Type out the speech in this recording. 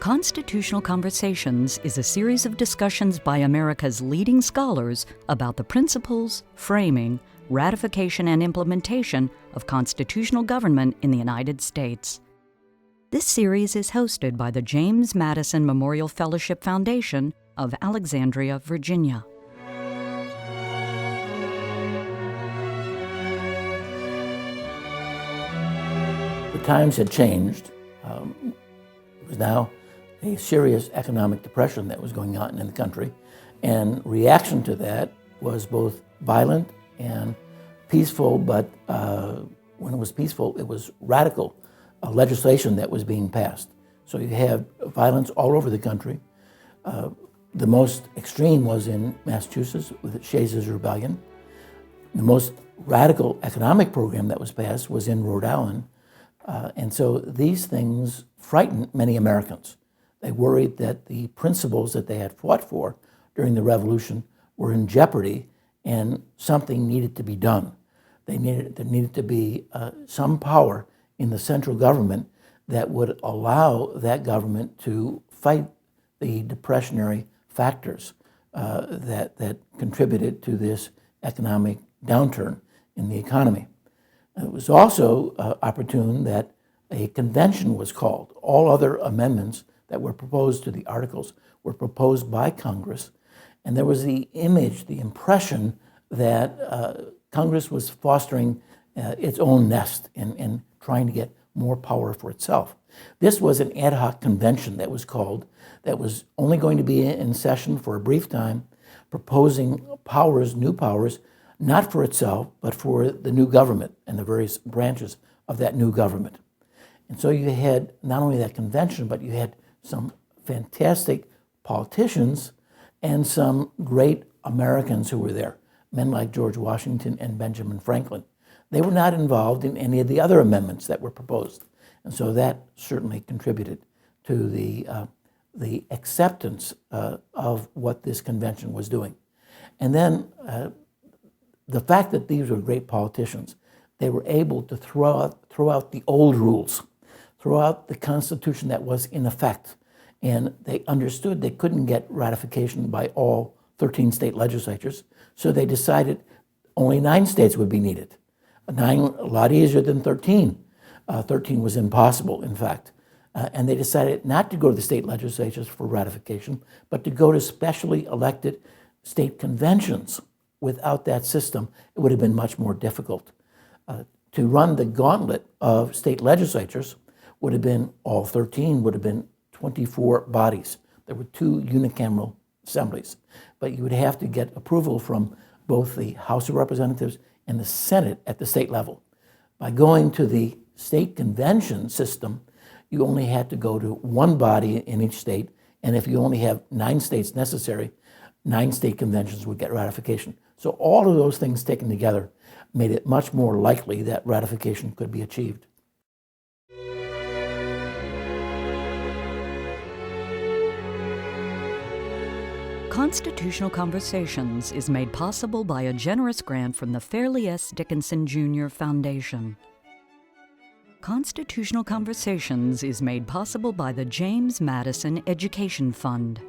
Constitutional Conversations is a series of discussions by America's leading scholars about the principles, framing, ratification, and implementation of constitutional government in the United States. This series is hosted by the James Madison Memorial Fellowship Foundation of Alexandria, Virginia. The times had changed. It was now a serious economic depression that was going on in the country, and reaction to that was both violent and peaceful, but when it was peaceful, it was radical legislation that was being passed. So you have violence all over the country. The most extreme was in Massachusetts with Shays' Rebellion. The most radical economic program that was passed was in Rhode Island. And so these things frightened many Americans. They worried that the principles that they had fought for during the Revolution were in jeopardy and something needed to be done. There needed to be some power in the central government that would allow that government to fight the depressionary factors that contributed to this economic downturn in the economy. It was also opportune that a convention was called. All other amendments that were proposed to the Articles were proposed by Congress, and there was the image, the impression that Congress was fostering its own nest and trying to get more power for itself. This was an ad hoc convention that was called, that was only going to be in session for a brief time, proposing powers, new powers, not for itself, but for the new government and the various branches of that new government. And so you had not only that convention, but you had some fantastic politicians and some great Americans who were there, men like George Washington and Benjamin Franklin. They were not involved in any of the other amendments that were proposed. And so that certainly contributed to the acceptance of what this convention was doing. And then the fact that these were great politicians, they were able to throw out the old rules, throw out the Constitution that was in effect. And they understood they couldn't get ratification by all 13 state legislatures, so they decided only 9 states would be needed. 9, a lot easier than 13. 13 was impossible, in fact. And they decided not to go to the state legislatures for ratification, but to go to specially elected state conventions. Without that system, it would have been much more difficult. To run the gauntlet of state legislatures would have been, all 13 would have been 24 bodies. There were 2 unicameral assemblies, but you would have to get approval from both the House of Representatives and the Senate at the state level. By going to the state convention system, you only had to go to 1 body in each state, and if you only have 9 states necessary, 9 state conventions would get ratification. So all of those things taken together made it much more likely that ratification could be achieved. Constitutional Conversations is made possible by a generous grant from the Fairleigh S. Dickinson Jr. Foundation. Constitutional Conversations is made possible by the James Madison Education Fund.